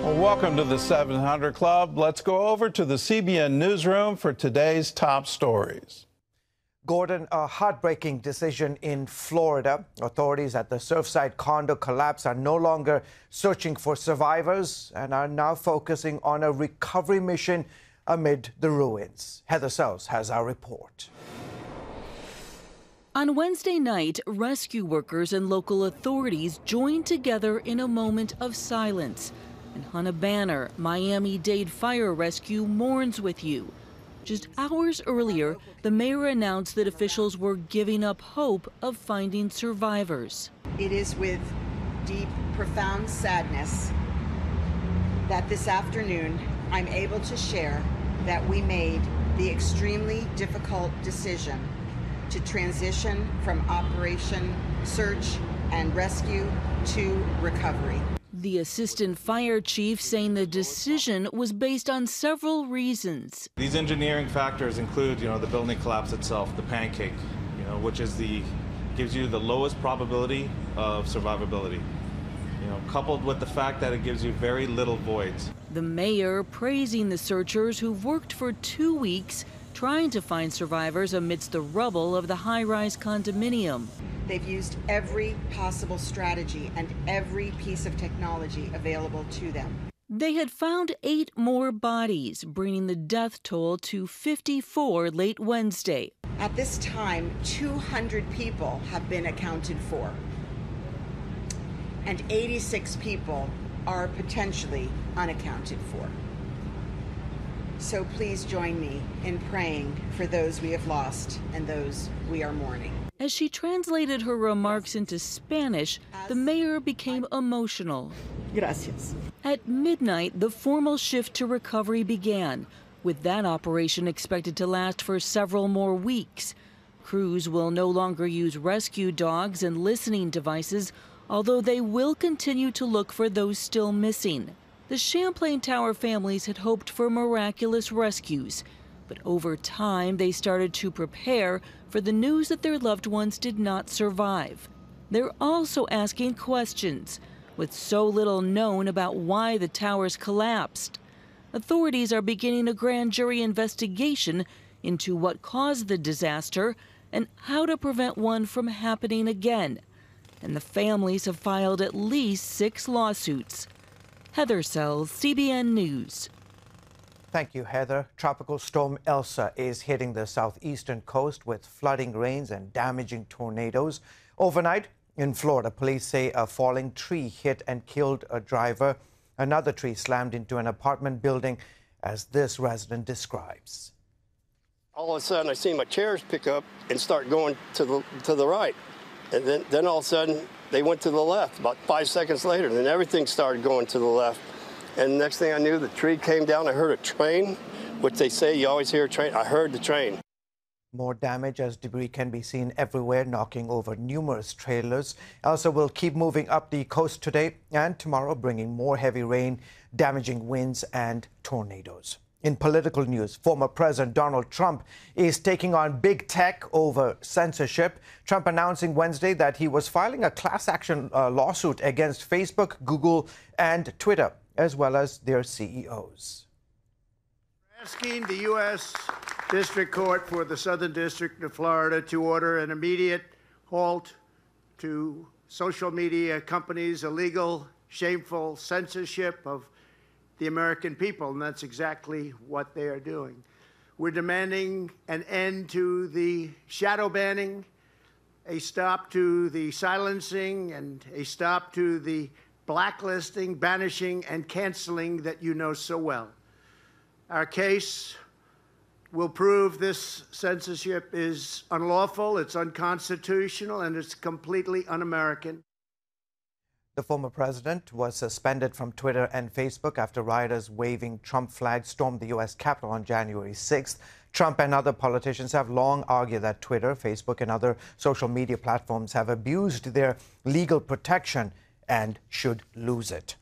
Well, welcome to the 700 Club. Let's go over to the CBN newsroom for today's top stories. Gordon, a heartbreaking decision in Florida. Authorities at the Surfside condo collapse are no longer searching for survivors and are now focusing on a recovery mission amid the ruins. Heather Sells has our report. On Wednesday night, rescue workers and local authorities joined together in a moment of silence. And Hannah Banner, Miami-Dade Fire Rescue, mourns with you. Just hours earlier, the mayor announced that officials were giving up hope of finding survivors. It is with deep, profound sadness that this afternoon I'm able to share that we made the extremely difficult decision to transition from Operation Search and Rescue to recovery. The assistant fire chief saying the decision was based on several reasons. These engineering factors include, the building collapse itself, the pancake, which gives you the lowest probability of survivability, coupled with the fact that it gives you very little voids. The mayor praising the searchers who've worked for 2 weeks trying to find survivors amidst the rubble of the high-rise condominium. They've used every possible strategy and every piece of technology available to them. They had found 8 more bodies, bringing the death toll to 54 late Wednesday. At this time, 200 people have been accounted for, and 86 people are potentially unaccounted for. So please join me in praying for those we have lost and those we are mourning. As she translated her remarks into Spanish, the mayor became emotional. Gracias. At midnight, the formal shift to recovery began, with that operation expected to last for several more weeks. Crews will no longer use rescue dogs and listening devices, although they will continue to look for those still missing. The Champlain Tower families had hoped for miraculous rescues, but over time they started to prepare for the news that their loved ones did not survive. They're also asking questions, with so little known about why the towers collapsed. Authorities are beginning a grand jury investigation into what caused the disaster and how to prevent one from happening again. And the families have filed at least 6 lawsuits. Heather Sells, CBN News. Thank you, Heather. Tropical storm Elsa is hitting the southeastern coast with flooding rains and damaging tornadoes. Overnight in Florida, police say a falling tree hit and killed a driver. Another tree slammed into an apartment building, as this resident describes. All of a sudden, I see my chairs pick up and start going to the right. And then all of a sudden, they went to the left. About 5 seconds later, then everything started going to the left. And next thing I knew, the tree came down. I heard a train, which they say you always hear a train. I heard the train. More damage as debris can be seen everywhere, knocking over numerous trailers. Elsa will keep moving up the coast today and tomorrow, bringing more heavy rain, damaging winds and tornadoes. In political news, former President Donald Trump is taking on big tech over censorship. Trump announcing Wednesday that he was filing a class action lawsuit against Facebook, Google, and Twitter, as well as their CEOs. Asking the U.S. District Court for the Southern District of Florida to order an immediate halt to social media companies' illegal, shameful censorship of the American people, and that's exactly what they are doing. We're demanding an end to the shadow banning, a stop to the silencing, and a stop to the blacklisting, banishing, and canceling that you know so well. Our case will prove this censorship is unlawful, it's unconstitutional, and it's completely un-American. The former president was suspended from Twitter and Facebook after rioters waving Trump flags stormed the U.S. Capitol on January 6th. Trump and other politicians have long argued that Twitter, Facebook, and other social media platforms have abused their legal protection and should lose it.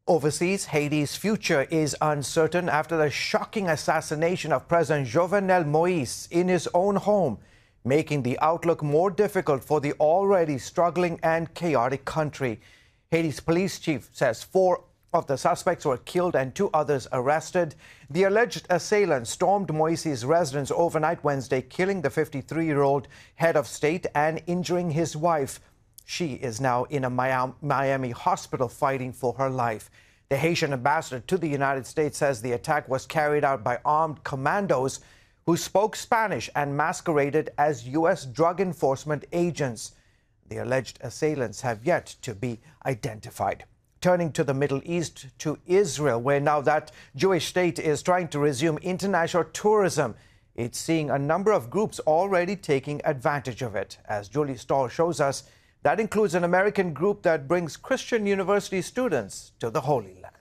Overseas, Haiti's future is uncertain after the shocking assassination of President Jovenel Moïse in his own home, making the outlook more difficult for the already struggling and chaotic country. Haiti's police chief says 4 of the suspects were killed and 2 others arrested. The alleged assailant stormed Moise's residence overnight Wednesday, killing the 53-year-old head of state and injuring his wife. She is now in a Miami hospital fighting for her life. The Haitian ambassador to the United States says the attack was carried out by armed commandos who spoke Spanish and masqueraded as U.S. drug enforcement agents. The alleged assailants have yet to be identified. Turning to the Middle East, to Israel, where now that Jewish state is trying to resume international tourism. It's seeing a number of groups already taking advantage of it. As Julie Stahl shows us, that includes an American group that brings Christian university students to the Holy Land.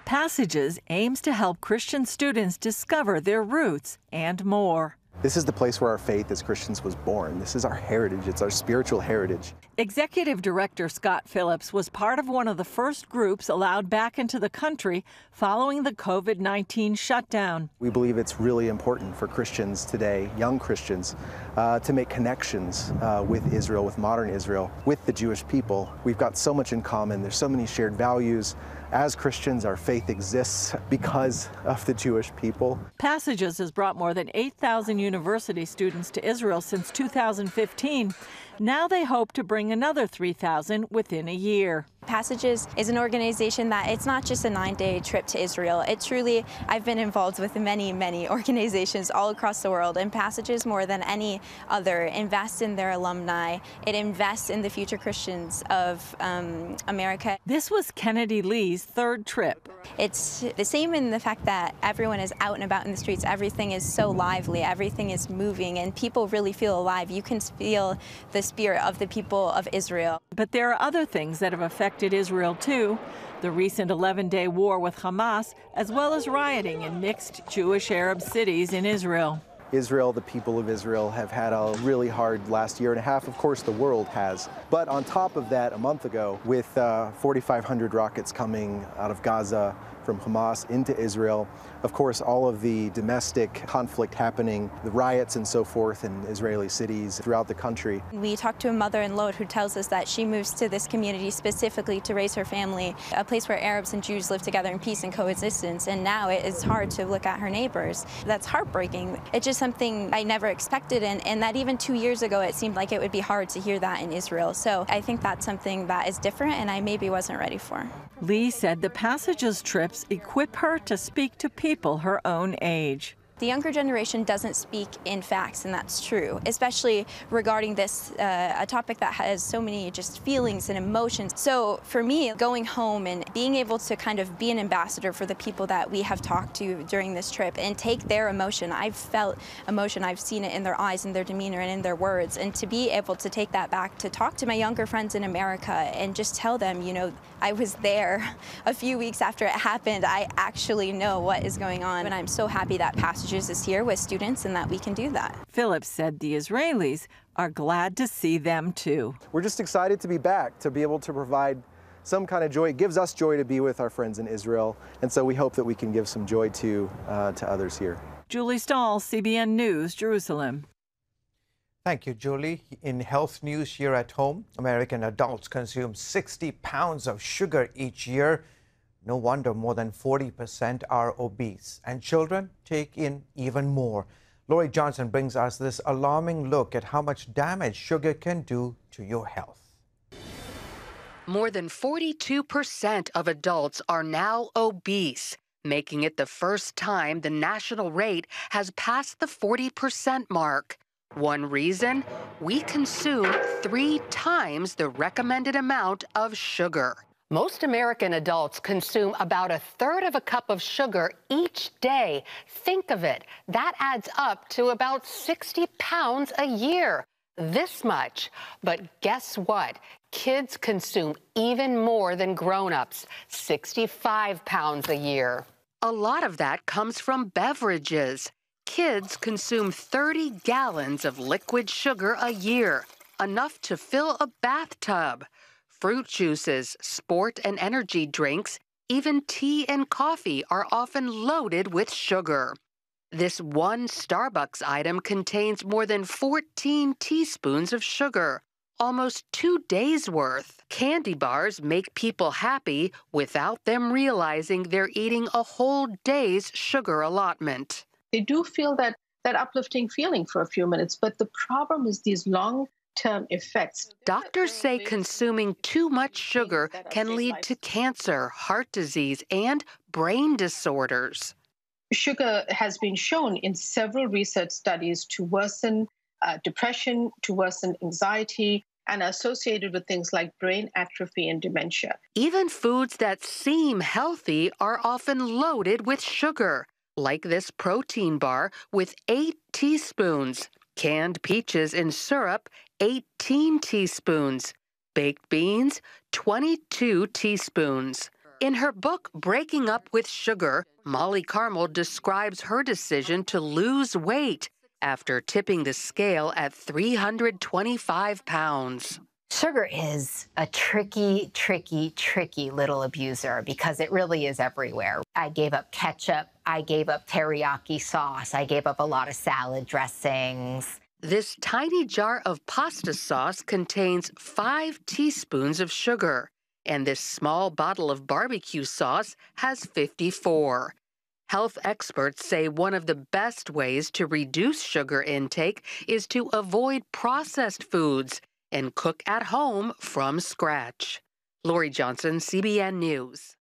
Passages aims to help Christian students discover their roots and more. This is the place where our faith as Christians was born. This is our heritage. It's our spiritual heritage. Executive Director Scott Phillips was part of one of the first groups allowed back into the country following the COVID-19 shutdown. We believe it's really important for Christians today, young Christians, to make connections with Israel, with modern Israel, with the Jewish people. We've got so much in common. There's so many shared values. As Christians, our faith exists because of the Jewish people. Passages has brought more than 8,000 university students to Israel since 2015. Now they hope to bring another 3,000 within a year. Passages is an organization that it's not just a 9-day trip to Israel. It truly, I've been involved with many, many organizations all across the world, and Passages, more than any other, invests in their alumni. It invests in the future Christians of America. This was Kennedy Lee's 3rd trip. It's the same in the fact that everyone is out and about in the streets. Everything is so lively. Everything is moving, and people really feel alive. You can feel the spirit of the people of Israel. But there are other things that have affected Israel too. The recent 11-day war with Hamas, as well as rioting in mixed Jewish-Arab cities in Israel. Israel, the people of Israel, have had a really hard last year and a half. Of course, the world has. But on top of that, a month ago, with 4,500 rockets coming out of Gaza from Hamas into Israel, of course, all of the domestic conflict happening, the riots and so forth in Israeli cities throughout the country. We talked to a mother in Lod who tells us that she moves to this community specifically to raise her family, a place where Arabs and Jews live together in peace and coexistence, and now it is hard to look at her neighbors. That's heartbreaking. It's just something I never expected, and that even 2 years ago it seemed like it would be hard to hear that in Israel. So I think that's something that is different and I maybe wasn't ready for. Lee said the Passages trips equip her to speak to people her own age. The younger generation doesn't speak in facts, and that's true, especially regarding this, a topic that has so many just feelings and emotions. So for me, going home and being able to kind of be an ambassador for the people that we have talked to during this trip and take their emotion. I've felt emotion, I've seen it in their eyes, in their demeanor, and in their words. And to be able to take that back, to talk to my younger friends in America and just tell them, you know, I was there a few weeks after it happened. I actually know what is going on, and I'm so happy that Passages is here with students and that we can do that. Phillips said the Israelis are glad to see them too. We're just excited to be back, to be able to provide some kind of joy. It gives us joy to be with our friends in Israel, and so we hope that we can give some joy to others here. Julie Stahl, CBN News, Jerusalem. Thank you, Julie. In health news here at home, American adults consume 60 pounds of sugar each year. No wonder more than 40% are obese, and children take in even more. Lori Johnson brings us this alarming look at how much damage sugar can do to your health. More than 42% of adults are now obese, making it the first time the national rate has passed the 40% mark. One reason? We consume 3 times the recommended amount of sugar. Most American adults consume about 1/3 of a cup of sugar each day. Think of it. That adds up to about 60 pounds a year. This much. But guess what? Kids consume even more than grown-ups, 65 pounds a year. A lot of that comes from beverages. Kids consume 30 gallons of liquid sugar a year, enough to fill a bathtub. Fruit juices, sport and energy drinks, even tea and coffee are often loaded with sugar. This one Starbucks item contains more than 14 teaspoons of sugar, almost 2 days' worth. Candy bars make people happy without them realizing they're eating a whole day's sugar allotment. They do feel that uplifting feeling for a few minutes, but the problem is these long-term effects. Doctors say consuming too much sugar can lead to cancer, heart disease, and brain disorders. Sugar has been shown in several research studies to worsen depression, to worsen anxiety, and associated with things like brain atrophy and dementia. Even foods that seem healthy are often loaded with sugar, like this protein bar with 8 teaspoons. Canned peaches in syrup, 18 teaspoons. Baked beans, 22 teaspoons. In her book, Breaking Up with Sugar, Molly Carmel describes her decision to lose weight after tipping the scale at 325 pounds. Sugar is a tricky, tricky, tricky little abuser because it really is everywhere. I gave up ketchup. I gave up teriyaki sauce. I gave up a lot of salad dressings. This tiny jar of pasta sauce contains 5 teaspoons of sugar, and this small bottle of barbecue sauce has 54. Health experts say one of the best ways to reduce sugar intake is to avoid processed foods and cook at home from scratch. Lori Johnson, CBN News.